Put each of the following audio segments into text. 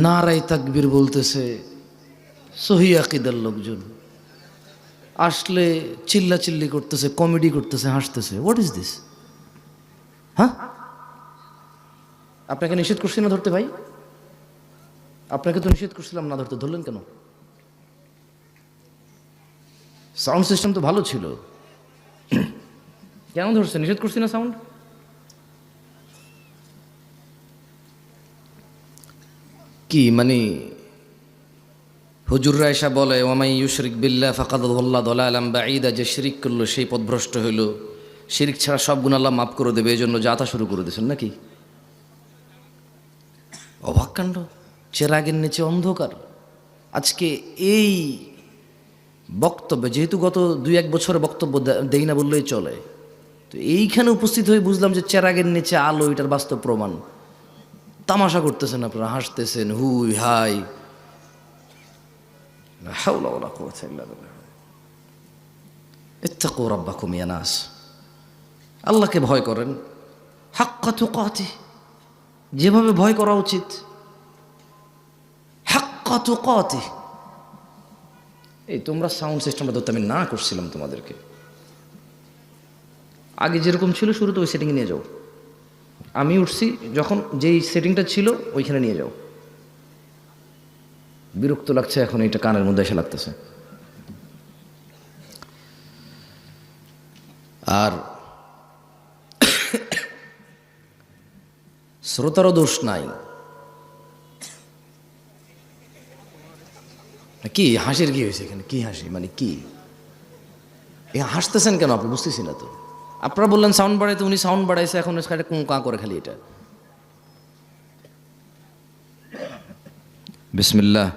নারায়ে তাকবীর বলতেছে সহি আকীদার লোকজন, আসলে চিল্লাচিল্লি করতেছে, কমেডি করতেছে, হাসতেছে। What is this? হ্যাঁ, আপনাকে নিষেধ করছি না ধরতে ভাই? আপনাকে তো নিষেধ করছিলাম না ধরতে, ধরলেন কেন? সাউন্ড সিস্টেম তো ভালো ছিল, কেন ধরছে? নিষেধ করছি না সাউন্ড? কি মানে হুজুররা এসা বলে ওয়ামাই ইউশরিক বিল্লাহ ফাকাদ দাল্লা দালালাম বাঈদা, যে শিরিক করলো সেই পথভ্রষ্ট হইল, শিরিক ছাড়া সব গুনাহ আল্লাহ মাফ করে দেবে, এই জন্য যাতা শুরু করে দিয়েছেন নাকি? অবাক কাণ্ড, চেরাগের নিচে অন্ধকার। আজকে এই বক্তব্যে, যেহেতু গত 2-1 বছর বক্তব্য দেই না বললেই চলে, তো এইখানে উপস্থিত হয়ে বুঝলাম যে চেরাগের নিচে আলো, এটার বাস্তব প্রমাণ। তামাশা করতেছেন আপনারা, হাসতেছেন, হুই হাই, লা হাওলা ওয়ালা কুওয়াতা ইল্লা বিল্লাহ। ইত্তাকু রাব্বাকুম ইয়া নাস, আল্লাহকে ভয় করেন হাক্কা তুকাতিহ, যেভাবে ভয় করা উচিত, হাক্কা তুকাতিহ। এই তোমরা সাউন্ড সিস্টেমটা ধরতে আমি না করছিলাম তোমাদেরকে, আগে যেরকম ছিল শুরুতে ওই সেটিংয়ে নিয়ে যাও। আমি উঠছি যখন, যেই সেটিংটা ছিল ওইখানে নিয়ে যাও। বিরক্ত লাগছে এখন, এটা কানের মধ্যে এসে লাগতেছে। আর শ্রোতারও দোষ নাই। কি হাসির কি হয়েছে এখানে? কি হাসি মানে কি? এ হাসতেছেন কেন আপনি? বুঝতেছি না তো। আপনারা বললেন সাউন্ড বাড়াইতে, উনি সাউন্ড বাড়াইছে, এখন কা করে খালি এটা। বিসমিল্লাহ,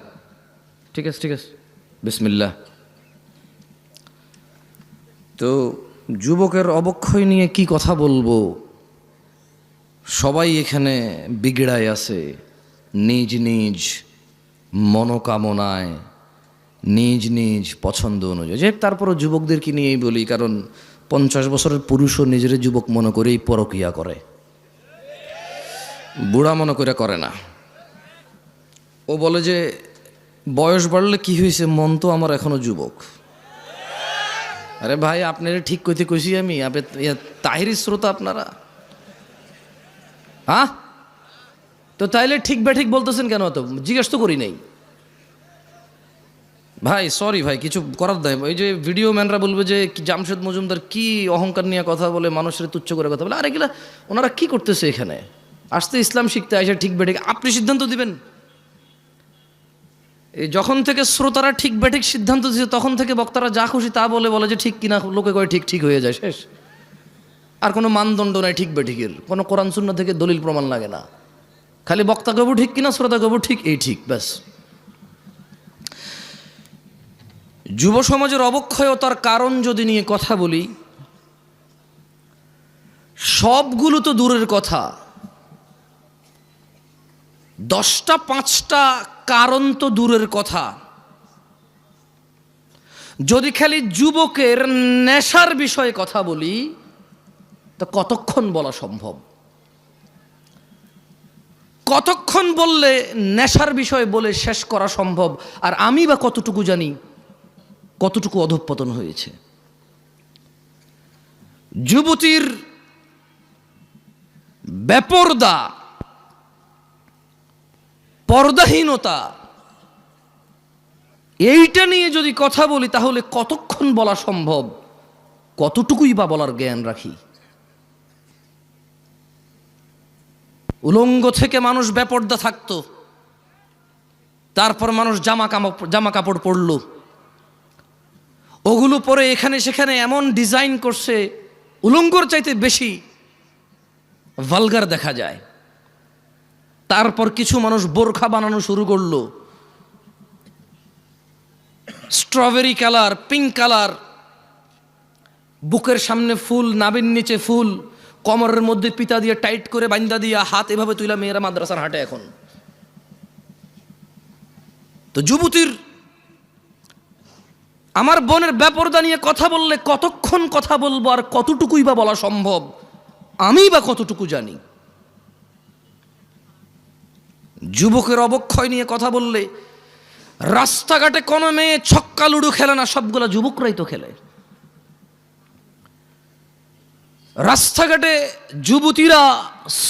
ঠিক আছে ঠিক আছে, বিসমিল্লাহ। তো যুবকের অবক্ষয় নিয়ে কি কথা বলবো? সবাই এখানে বিগড়ায় আছে নিজ নিজ মনোকামনায়, নিজ নিজ পছন্দ অনুযায়ী। যে তারপরও যুবকদেরকে নিয়েই বলি, কারণ 50 বছরের পুরুষও নিজের যুবক মনে করেই পরকিয়া করে, বুড়া মনে করে না। ও বলে যে বয়স বাড়লে কি হয়েছে, মন তো আমার এখনো যুবক। আরে ভাই, আপনারা ঠিক কইতে কইছি আমি? আপনি তাহিরি শ্রোতা আপনারা, হ্যাঁ? তো তাইলে ঠিক ঠিক বলতেছেন কেন? তো জিজ্ঞেস তো করি নাই ভাই, সরি ভাই, কিছু করার দেয়। ওই যে ভিডিও ম্যানরা বলবে যে জামশেদ মজুমদার কি অহংকার নিয়ে কথা বলে, মানুষের তুচ্ছ করে কথা বলে। আরে এগুলা ওনারা কি করতেছে এখানে? আসতে ইসলাম শিখতে আসে, ঠিক বেঠিক আপনি সিদ্ধান্ত দিবেন। এই যখন থেকে শ্রোতারা ঠিক বেঠিক সিদ্ধান্ত দিচ্ছে, তখন থেকে বক্তারা যা খুশি তা বলে যে ঠিক কিনা, লোকে কয় ঠিক ঠিক হয়ে যায়, শেষ। আর কোনো মানদণ্ড নাই ঠিক বেঠিকের, কোনো কোরআন সুন্নাহ থেকে দলিল প্রমাণ লাগে না। খালি বক্তা কবু ঠিক কিনা, শ্রোতা কবু ঠিক, এই ঠিক, ব্যাস। যুব সমাজের অবক্ষয়তার কারণ যদি নিয়ে কথা বলি, সবগুলো তো দূরের কথা, 10টা 5টা কারণ তো দূরের কথা। যদি খালি যুবকের নেশার বিষয়ে কথা বলি, তো কতক্ষণ বলা সম্ভব? কতক্ষণ বললে নেশার বিষয় বলে শেষ করা সম্ভব? আর আমি বা কতটুকু জানি কতটুকু অধঃপতন হয়েছে। যুবতীর বেপরদা, পর্দাহীনতা, এইটা নিয়ে যদি কথা বলি, তাহলে কতক্ষণ বলা সম্ভব? কতটুকুই বা বলার জ্ঞান রাখি? উলঙ্গ থেকে মানুষ বেপরদা থাকতো, তারপর মানুষ জামা কাপড় পরল, ওগুলো পরে এখানে সেখানে এমন ডিজাইন করছে, উলঙ্গর চাইতে বেশি ভালগার দেখা যায়। তারপর কিছু মানুষ বোরখা বানানো শুরু করলো, স্ট্রবেরি কালার, পিঙ্ক কালার, বুকের সামনে ফুল, নাভির নিচে ফুল, কোমরের মধ্যে পিতা দিয়ে টাইট করে বান্দা দিয়া, হাত এভাবে তুইলা মেয়েরা মাদ্রাসার হাটে এখন। তো যুবতীর, আমার বোনের বেপরদা নিয়ে কথা বললে কতক্ষণ কথা বলবো, আর কতটুকুই বা বলা সম্ভব? আমি বা কতটুকু জানি? যুবকের অবক্ষয় নিয়ে কথা বললে রাস্তাঘাটে কোনো মেয়ে ছক্কা লুডু খেলে না, সবগুলো যুবকরাই তো খেলে। রাস্তাঘাটে যুবতীরা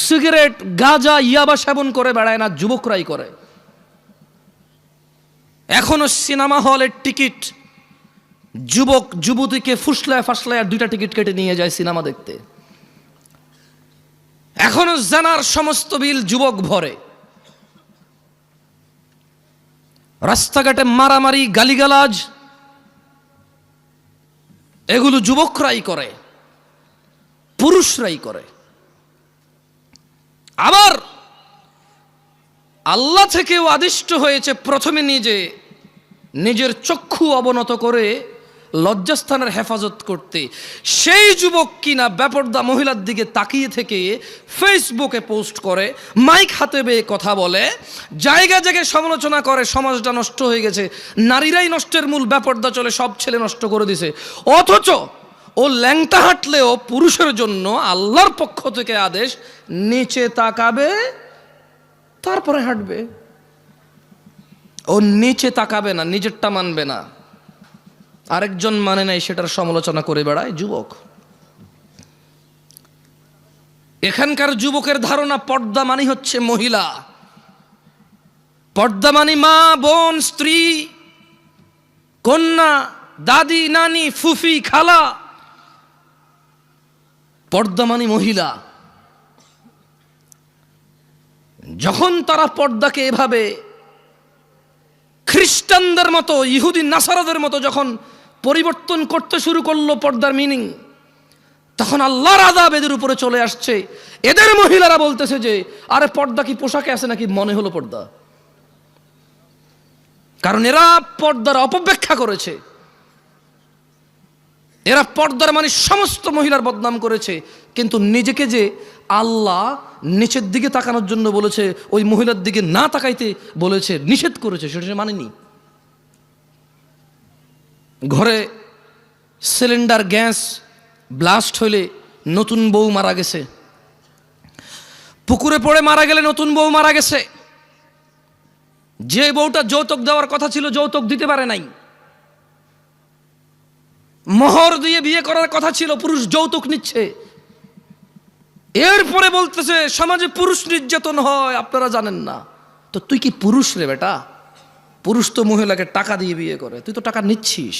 সিগারেট গাঁজা ইয়াবা সেবন করে বেড়ায় না, যুবকরাই করে। এখনো সিনেমা হলের টিকিট যুবক যুবতীকে ফুসলায় ফাসলায় আর 2টা টিকিট কেটে নিয়ে যায় সিনেমা দেখতে। এখনো জানার সমস্ত বিল যুবক ভরে। রাস্তাঘাটে মারামারি গালিগালাজ এগুলো যুবকরাই করে, পুরুষরাই করে। আবার আল্লাহ থেকেও আদিষ্ট হয়েছে প্রথমে নিজের চক্ষু অবনত করে লজ্জাস্থানের হেফাজত করতে। সেই যুবক কিনা বেপরদা মহিলার দিকে তাকিয়ে থেকে ফেসবুকে পোস্ট করে, মাইক হাতে বেয়ে কথা বলে, জায়গায় জায়গায় সমালোচনা করে, সমাজটা নষ্ট হয়ে গেছে, নারীরাই নষ্টের মূল, বেপরদা চলে, সব ছেলে নষ্ট করে দিছে। অথচ ও ল্যাংটা হাঁটলেও পুরুষের জন্য আল্লাহর পক্ষ থেকে আদেশ, নিচে তাকাবে তারপরে হাঁটবে। ও নিচে তাকাবে না, নিজেরটা মানবে না, আরেকজন মানে নাই সেটার সমালোচনা করে বেড়ায় যুবক। এখানকার যুবকের ধারণা পর্দা মানি হচ্ছে মহিলা, পর্দা মানি মা, বোন, স্ত্রী, কন্যা, দাদি, নানি, ফুফি, খালা। পর্দা মানি মহিলা। যখন তারা পর্দাকে এভাবে খ্রিস্টানদের মতো, ইহুদি নাসারাদের মতো যখন পরিবর্তন করতে শুরু করলো পর্দার মিনিং, তখন আল্লাহর আযাব এদের উপরে চলে আসছে। এদের মহিলারা বলতেছে যে আরে পর্দা কি পোশাকে আছে নাকি, মনে হলো পর্দা। কারণ এরা পর্দার অপব্যাখ্যা করেছে, এরা পর্দার মানে সমস্ত মহিলার বদনাম করেছে। কিন্তু নিজেকে যে আল্লাহ নিচের দিকে তাকানোর জন্য বলেছে, ওই মহিলার দিকে না তাকাইতে বলেছে, নিষেধ করেছে, সেটা সে মানেনি। ঘরে সিলিন্ডার গ্যাস ব্লাস্ট হইলে নতুন বউ মারা গেছে, পুকুরে পড়ে মারা গেলে নতুন বউ মারা গেছে, যে বউটা যৌতুক দেওয়ার কথা ছিল যৌতুক দিতে পারে নাই, মোহর দিয়ে বিয়ে করার কথা ছিল পুরুষ যৌতুক নিচ্ছে। এরপরে বলতেছে সমাজে পুরুষ নির্যাতন হয়, আপনারা জানেন না। তো তুই কি পুরুষ রে বেটা? পুরুষ তো মহিলাকে টাকা দিয়ে বিয়ে করে, তুই তো টাকা নিচ্ছিস।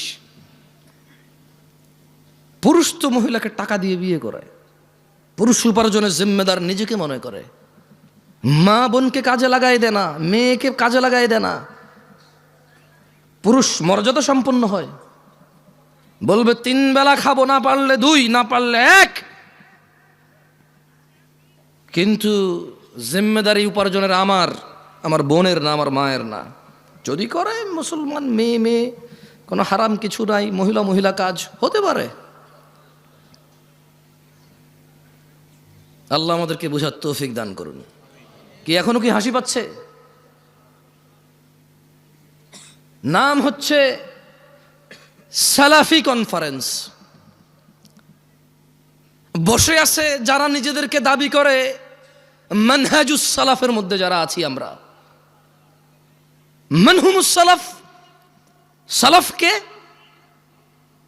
পুরুষ তো মহিলাকে টাকা দিয়ে বিয়ে করে, পুরুষ উপার্জনের জিম্মেদার নিজেকে মনে করে। মা বোনকে কাজে লাগাই দেয় না, মেয়েকে কাজে লাগাই দেয় না। পুরুষ মর্যাদা সম্পন্ন হয়, বলবে 3 বেলা খাবো, না পারলে 2, না পারলে 1। কিন্তু জিম্মেদারি উপার্জনের আমার বোনের না, আমার মায়ের না। যদি করে মুসলমান মেয়ে, কোনো হারাম কিছু নাই, মহিলা কাজ হতে পারে। আল্লাহ আমাদেরকে বোঝার তৌফিক দান করুন। কি এখনো কি হাসি পাচ্ছে? নাম হচ্ছে সালাফি কনফারেন্স। বসে আছে যারা নিজেদেরকে দাবি করে মানহাজুস সালাফের মধ্যে যারা আছি আমরা। মানহুমুস সালাফ, সালাফকে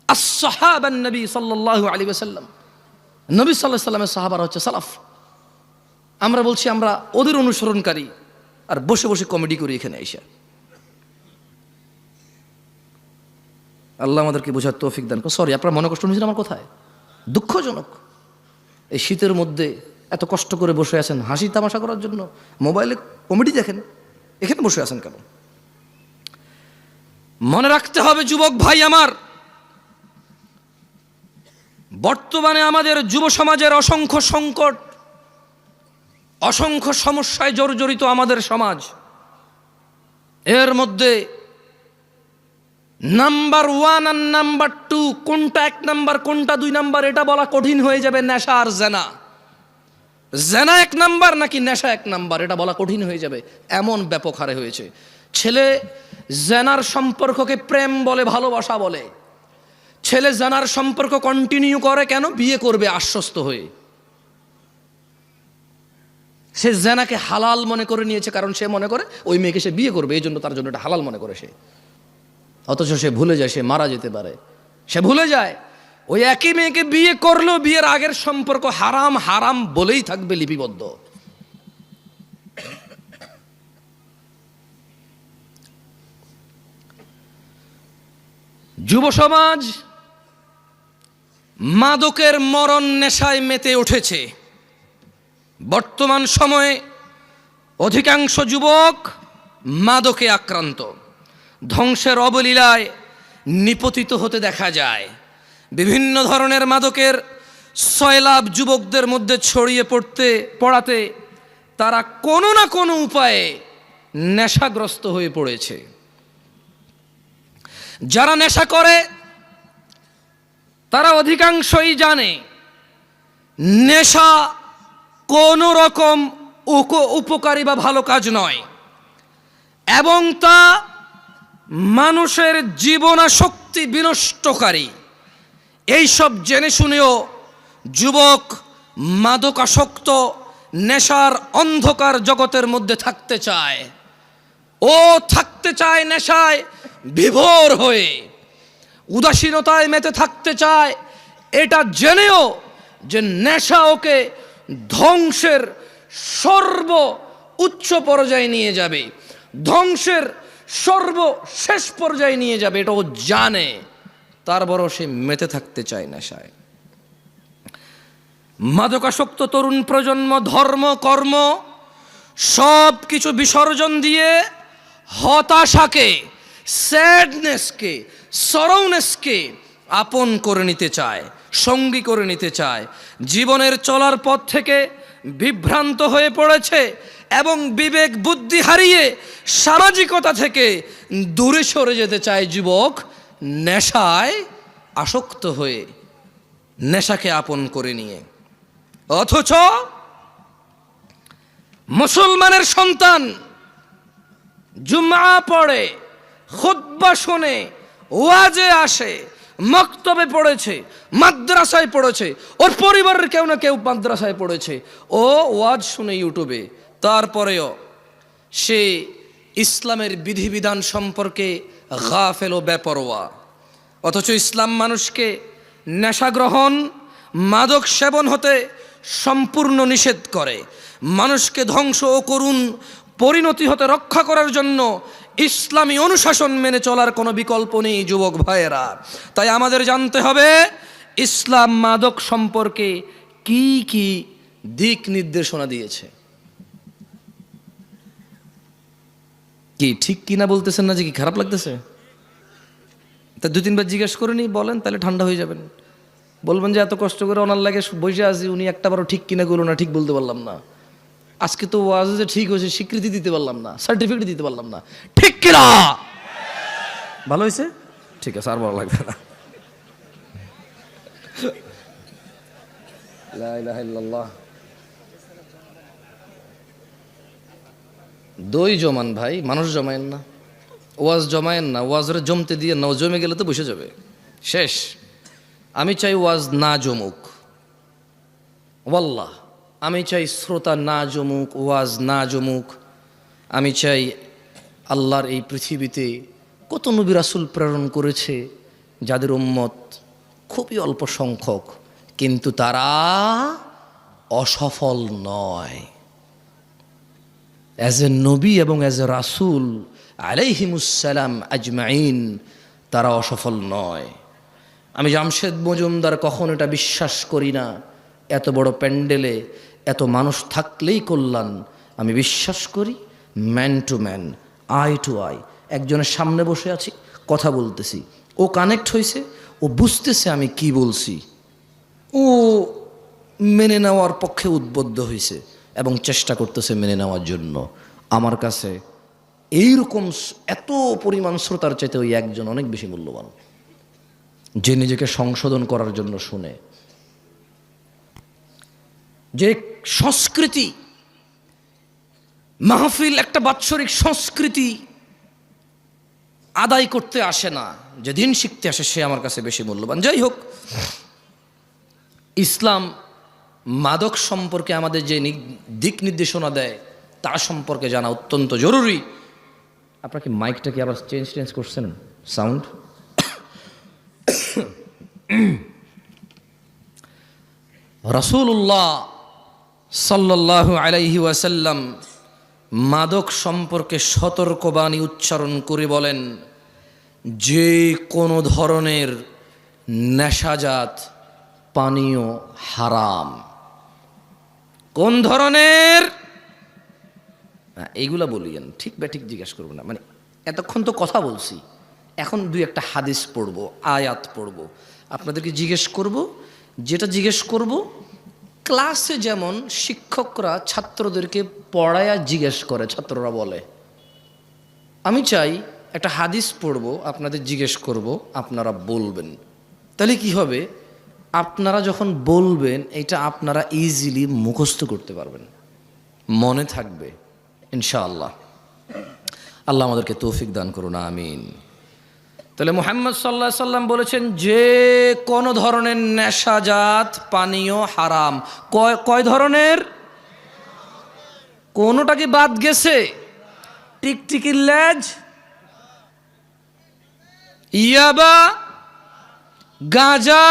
আসহাবান নবী সাল্লাল্লাহু আলাইহি ওয়াসাল্লাম, নবী সাল্লাল্লাহু আলাইহি ওয়াসাল্লামের সাহাবারা হচ্ছে সালাফ। আমরা বলছি আমরা ওদের অনুসরণকারী, আর বসে বসে কমেডি করি এখানে এসে। আল্লাহ আমাদেরকে বোঝার তৌফিক দান করুন। সরি, আপনারা মনে কষ্ট নিয়েছেন আমার কথায়? দুঃখজনক। এই শীতের মধ্যে এত কষ্ট করে বসে আছেন হাসি তামাশা করার জন্য, মোবাইলে কমেডি দেখেন, এখানে বসে আছেন কেন? মনে রাখতে হবে যুবক ভাই আমার, বর্তমানে আমাদের যুব সমাজের অসংখ্য সংকট, অসংখ্য সমস্যায় জর্জরিত আমাদের সমাজ। এর মধ্যে নাম্বার 1 আর নাম্বার 2, কোনটা 1 নাম্বার কোনটা 2 নাম্বার এটা বলা কঠিন হয়ে যাবে। নেশা আর জেনা, জেনা 1 নাম্বার নাকি নেশা 1 নাম্বার এটা বলা কঠিন হয়ে যাবে, এমন ব্যাপক হারে হয়েছে। ছেলে জেনার সম্পর্ককে প্রেম বলে, ভালোবাসা বলে। ছেলে জেনার সম্পর্ক কন্টিনিউ করে কেন? বিয়ে করবে আশ্বস্ত হয়ে। সে জেনাকে হালাল মনে করে নিয়েছে, কারণ সে মনে করে ওই মেয়েকে সে বিয়ে করবে, এই জন্য তার জন্য এটা হালাল মনে করে সে। অথচ সে ভুলে যায় সে মারা যেতে পারে। সে ভুলে যায় ওই একই মেয়েকে বিয়ে করলেও বিয়ের আগের সম্পর্ক হারাম হারাম বলেই থাকবে লিপিবদ্ধ। যুব সমাজ মাদকের মরণ নেশায় মেতে উঠেছে। বর্তমান সময়ে অধিকাংশ যুবক মাদকে আক্রান্ত, ধ্বংসের অবলীলায় নিপতিত হতে দেখা যায়। বিভিন্ন ধরনের মাদকের সয়লাভ যুবকদের মধ্যে ছড়িয়ে পড়াতে তারা কোনো না কোনো উপায়ে নেশাগ্রস্ত হয়ে পড়েছে। যারা নেশা করে তারা অধিকাংশই জানে নেশা কোনো রকম উপকারী বা ভালো কাজ নয়, এবং তা মানুষের জীবনাশক্তি বিনষ্টকারী। এইসব জেনে শুনেও যুবক মাদকাসক্ত নেশার অন্ধকার জগতের মধ্যে থাকতে চায়। ও থাকতে চায় নেশায় বিভোর হয়ে, উদাসীনতায় মেতে থাকতে চায়, এটা জেনেও যে নেশা ওকে ধ্বংসের সর্ব উচ্চ পর্যায়ে নিয়ে যাবে, ধ্বংসের সর্বশেষ পর্যায়ে নিয়ে যাবে, এটা ও জানে, তারপরও সে মেতে থাকতে চায় নেশায়। মাদকাসক্ত তরুণ প্রজন্ম ধর্ম কর্ম সব কিছু বিসর্জন দিয়ে হতাশাকে, স্যাডনেসকে, সরৌনেসকে আপন করে নিতে চায়, সঙ্গী করে নিতে চায়। জীবনের চলার পথ থেকে বিভ্রান্ত হয়ে পড়েছে এবং বিবেক বুদ্ধি হারিয়ে সামাজিকতা থেকে দূরে সরে যেতে চায় যুবক, নেশায় আসক্ত হয়ে, নেশাকে আপন করে নিয়ে। অথচ মুসলমানের সন্তান জুমআ পড়ে, খুতবা শোনে, ওয়াজে আসে, মক্তবে পড়েছে, মাদ্রাসায় পড়েছে, ওর পরিবারের কেউ না কেউ মাদ্রাসায় পড়েছে, ও ওয়াজ শুনে ইউটিউবে, তারপরেও সে ইসলামের বিধিবিধান সম্পর্কে গাফেল ও বেপরোয়া। অথচ ইসলাম মানুষকে নেশা গ্রহণ, মাদক সেবন হতে সম্পূর্ণ নিষেধ করে। মানুষকে ধ্বংস ও করুণ পরিণতি হতে রক্ষা করার জন্য ইসলামী অনুশাসন মেনে চলার কোনো বিকল্প নেই যুবক ভাইয়েরা। তাই আমাদের জানতে হবে ইসলাম মাদক সম্পর্কে কি কি দিক নির্দেশনা দিয়েছে। কি ঠিক কিনা বলতেছেন না, যে কি খারাপ লাগতেছে? তা 2-3 বার জিজ্ঞেস করে নি, বলেন, তাহলে ঠান্ডা হয়ে যাবেন। বলবেন যে এত কষ্ট করে ওনার লাগে বসে আছি, উনি একটা বারও ঠিক কিনা করলো না, ঠিক বলতে পারলাম না। আজকে তো ওয়াজে যে ঠিক হয়েছে স্বীকৃতি দিতে পারলাম না, সার্টিফিকেট দিতে পারলাম না, ঠিক কিনা? ভালো হয়েছে, ঠিক আছে, আর ভালো লাগবে না। লা ইলাহা ইল্লাল্লাহ। দই জমান ভাই, মানুষ জমায়েন না, ওয়াজ জমায়েন না, ওয়াজরে জমতে দিয়ে না, জমে গেলে তো বসে যাবে, শেষ। আমি চাই ওয়াজ না জমুক, ওয়াল্লাহ আমি চাই শ্রোতা না জমুক, ওয়াজ না জমুক। আমি চাই আল্লাহর এই পৃথিবীতে কত নবী রাসূল প্রেরণ করেছে যাদের উম্মত খুবই অল্প সংখ্যক, কিন্তু তারা অসফল নয়। অ্যাজ এ নবী এবং অ্যাজ এ রাসূল আলাইহিমুসসালাম আজমাইন তারা অসফল নয়। আমি জামশেদ মজুমদার কখন এটা বিশ্বাস করি না এত বড় প্যান্ডেলে এত মানুষ থাকলেই কল্যাণ। আমি বিশ্বাস করি man to man, eye to eye. একজনের সামনে বসে আছি, কথা বলতেছি, ও কানেক্ট হয়েছে, ও বুঝতেছে আমি কি বলছি, ও মেনে নেওয়ার পক্ষে উদ্বুদ্ধ হয়েছে এবং চেষ্টা করতেছে মেনে নেওয়ার জন্য। আমার কাছে এইরকম এত পরিমাণ শ্রোতার চাইতে ওই একজন অনেক বেশি মূল্যবান, যে নিজেকে সংশোধন করার জন্য শুনে। যে সংস্কৃতি মাহফিল একটা বাৎসরিক সংস্কৃতি আদায় করতে আসে না, যে দিন শিখতে আসে, সে আমার কাছে বেশি মূল্যবান। যাই হোক, ইসলাম মাদক সম্পর্কে আমাদের যে দিক নির্দেশনা দেয় তা সম্পর্কে জানা অত্যন্ত জরুরি। আপনার কি মাইকটা কি আবার চেঞ্জ করছেন সাউন্ড? রাসূলুল্লাহ সাল্লাল্লাহু আলাইহি ওয়াসাল্লাম মাদক সম্পর্কে সতর্কবাণী উচ্চারণ করে বলেন, যে কোনো ধরনের নেশাজাত পানীয় হারাম। কোন ধরনের? এইগুলা বলিয়েন, ঠিক বা ঠিক জিজ্ঞাসা করবো না, মানে এতক্ষণ তো কথা বলছি, এখন দুই একটা হাদিস পড়বো, আয়াত পড়বো, আপনাদেরকে জিজ্ঞেস করব। যেটা জিজ্ঞেস করব ক্লাসে যেমন শিক্ষকরা ছাত্রদেরকে পড়ায়া জিজ্ঞেস করে, ছাত্ররা বলে, আমি চাই একটা হাদিস পড়বো, আপনাদের জিজ্ঞেস করব, আপনারা বলবেন। তাহলে কি হবে, আপনারা যখন বলবেন এটা আপনারা ইজিলি মুখস্থ করতে পারবেন, মনে থাকবে ইনশাআল্লাহ। আল্লাহ আমাদেরকে তৌফিক দান করুন, আমিন। তাহলে মুহাম্মদ সাল্লাল্লাহু আলাইহি সাল্লাম বলেছেন যে কোনো ধরনের নেশাজাত পানীয় হারাম। কয় ধরনের? কোনোটা কি বাদ গেছে? টিকটিকির লেজ, ইয়াবা, গাঁজা,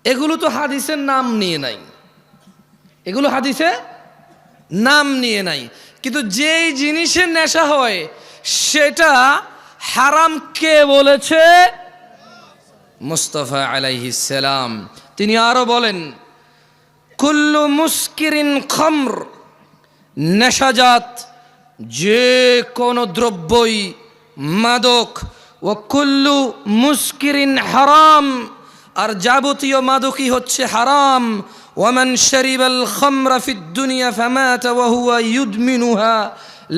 এগুলো তো হাদিসের নাম নিয়ে নাই, এগুলো হাদিসে নাম নিয়ে নাই। কিন্তু যেই জিনিসের নেশা হয় সেটা হারাম কে বলেছে? মুস্তাফা আলাইহিস সালাম। তিনি আরো বলেন, কুল্লু মুস্কিরিন খামর, নেশাজাত যে কোনো দ্রব্যই মাদক, ও কুল্লু মুস্কিরিন হারাম, আর যাবতীয় মাদকই হচ্ছে হারাম। ওয়ামান শারিবাল খামরা ফিদ দুনিয়া ফামাতা ওয়া হুয়া ইউদমিনুহা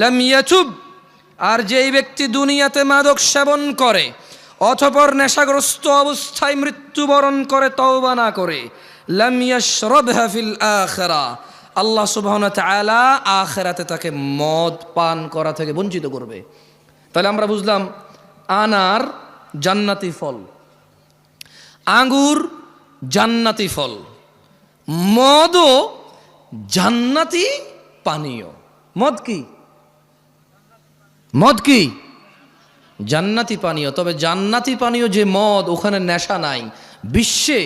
লাম ইয়াতুব, আর যেই ব্যক্তি দুনিয়াতে মাদক সেবন করে অতঃপর নেশাগ্রস্ত অবস্থায় মৃত্যুবরণ করে তওবা না করে, লাম ইয়াশরাবহা ফিল আখিরা, আল্লাহ সুবহানাহু ওয়া তাআলা আখিরাতে তাকে মদ পান করা থেকে বঞ্চিত করবে। তাহলে আমরা বুঝলাম আনার জান্নাতি ফল, আঙ্গুর জান্নাতি ফল, মদও জান্নাতি পানীয়। মদ কি? মদ কি? জান্নাতি পানীয়। তবে জান্নাতি পানীয় যে মদ, ওখানে নেশা নাই। বিশ্বে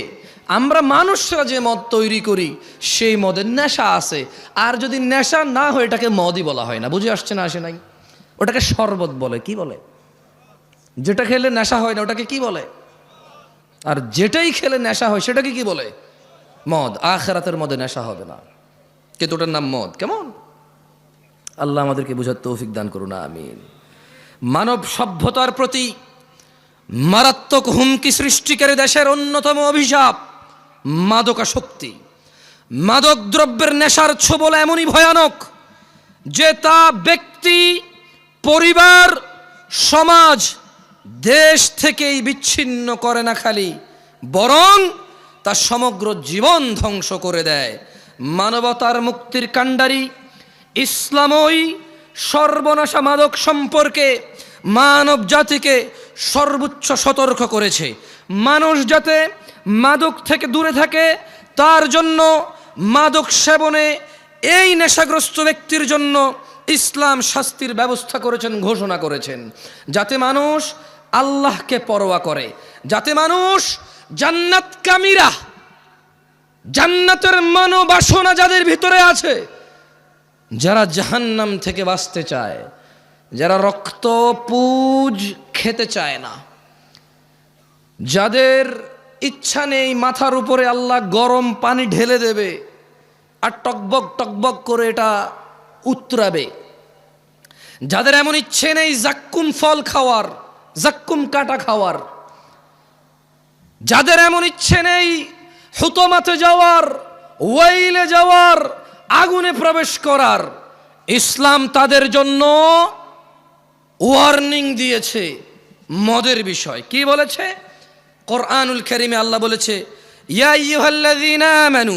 আমরা মানুষরা যে মদ তৈরি করি সেই মদের নেশা আছে, আর যদি নেশা না হয় এটাকে মদই বলা হয় না। বুঝে আসছে না? আসে নাই? ওটাকে শরবত বলে। কি বলে? যেটা খেলে নেশা হয় না ওটাকে কি বলে? আর যেটাই খেলে নেশা হয় সেটাকে কি বলে? মদ। আখিরাতের মধ্যে নেশা হবে না, কিন্তু ওটার নাম মদ। কেমন? আল্লাহ আমাদেরকে বুঝার তৌফিক দান করুন, আমিন। মানব সভ্যতার প্রতি মারাত্মক হুমকি সৃষ্টিকারী দেশের অন্যতম অভিশাপ মাদকাসক্তি। মাদক দ্রব্যের নেশার ছোবল এমনই ভয়ানক যে তা ব্যক্তি, পরিবার, সমাজ, দেশ থেকেই বিচ্ছিন্ন করে না খালি, বরং তা সমগ্র জীবন ধ্বংস করে দেয়। মানবতার মুক্তির কাণ্ডারি ইসলামই সর্বনাশা মাদক সম্পর্কে মানব জাতিকে সর্বোচ্চ সতর্ক করেছে। মানুষ যাতে মাদক থেকে দূরে থাকে তার জন্য মাদক সেবনে এই নেশাগ্রস্ত ব্যক্তির জন্য ইসলাম শাস্তির ব্যবস্থা করেছেন, ঘোষণা করেছেন, যাতে মানুষ আল্লাহকে পরোয়া করে, যাতে মানুষ জান্নাতকামীরা, জান্নাতের মনোবাসনা যাদের ভিতরে আছে, যারা জাহান্নাম থেকে বাঁচতে চায়, যারা রক্ত পুজ খেতে চায় না, যাদের ইচ্ছা নেই মাথার উপরে আল্লাহ গরম পানি ঢেলে দেবে আর টকবক টকবক করে এটা উতরাবে, যাদের এমন ইচ্ছে নেই জাক্কুম ফল খাওয়ার, জাক্কুম কাটা খাওয়ার, যাদের এমন ইচ্ছে নেই হুতমাতে যাওয়ার, ওয়াইলে যাওয়ার, আগুনে প্রবেশ করার, ইসলাম তাদের জন্য ওয়ার্নিং দিয়েছে মদের বিষয়। কি বলেছে? কোরআনুল কারীমে আল্লাহ বলেছে, ইয়া আইয়ুহাল্লাযীনা আমানু,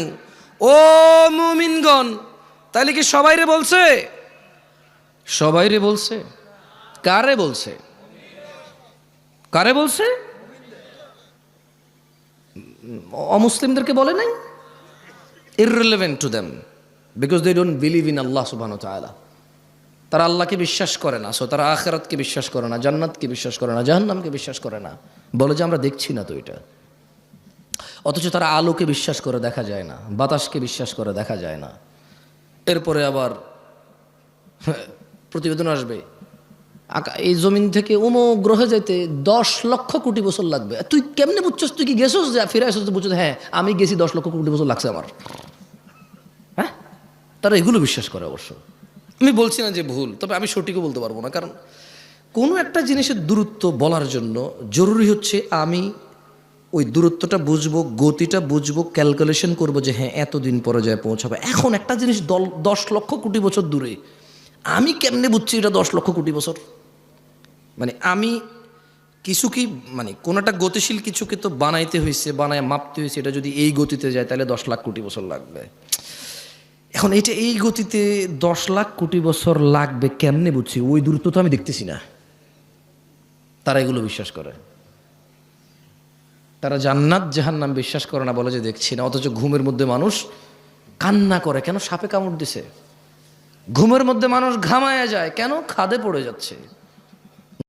ও মুমিনগণ। তাহলে কি সবাইরে বলছে? সবাইরে বলছে? কারে বলছে? কারে বলছে? অমুসলিমদেরকে বলে নাই? irrelevant to them because they don't believe in Allah subhanahu wa ta'ala. তারা আল্লাহকে বিশ্বাস করে না, সো তারা আখিরাতকে বিশ্বাস করে না, জান্নাতকে বিশ্বাস করে না, জাহান্নামকে বিশ্বাস করে না, বলে যে আমরা দেখছি না তো এটা। অথচ তারা আলোকে বিশ্বাস করে দেখা যায় না, বাতাসকে বিশ্বাস করে দেখা যায় না। এরপরে আবার প্রতিবেদন আসবে এই জমিন থেকে অমুক গ্রহে যেতে 10 লক্ষ কোটি বছর লাগবে। তুই কেমনে বুঝছস? তুই কি গেছস? যে ফিরে আসছিস বুঝছিস? হ্যাঁ আমি গেছি, 10 লক্ষ কোটি বছর লাগছে আমার। হ্যাঁ, তারা এগুলো বিশ্বাস করে। অবশ্য আমি বলছি না যে ভুল, তবে আমি সঠিকও বলতে পারবো না, কারণ কোনো একটা জিনিসের দূরত্ব বলার জন্য জরুরি হচ্ছে আমি ওই দূরত্বটা বুঝবো, গতিটা বুঝবো, ক্যালকুলেশন করবো যে হ্যাঁ এতদিন পরে যায় পৌঁছাবে। এখন একটা জিনিস 10 লক্ষ কোটি বছর দূরে, আমি কেমনে বুঝছি এটা 10 লক্ষ কোটি বছর? মানে আমি কিছু কি মানে কোনো একটা গতিশীল কিছুকে তো বানাইতে হয়েছে, বানায় মাপতে হয়েছে, এটা যদি এই গতিতে যায় তাহলে 10 লাখ কোটি বছর লাগবে। এখন এটা এই গতিতে 10 লাখ কোটি বছর লাগবে কেমনে বুঝছি? ওই দূরত্ব তো আমি দেখতেছি না। তারা এগুলো বিশ্বাস করে। তারা জান্নাত জাহান্নাম বিশ্বাস করে না, বলে যে দেখছি না। অথচ ঘুমের মধ্যে মানুষ কান্না করে, কেন? সাপে কামড় দিছে। ঘুমের মধ্যে মানুষ ঘামায়া যায়, কেন? খাদে পড়ে যাচ্ছে।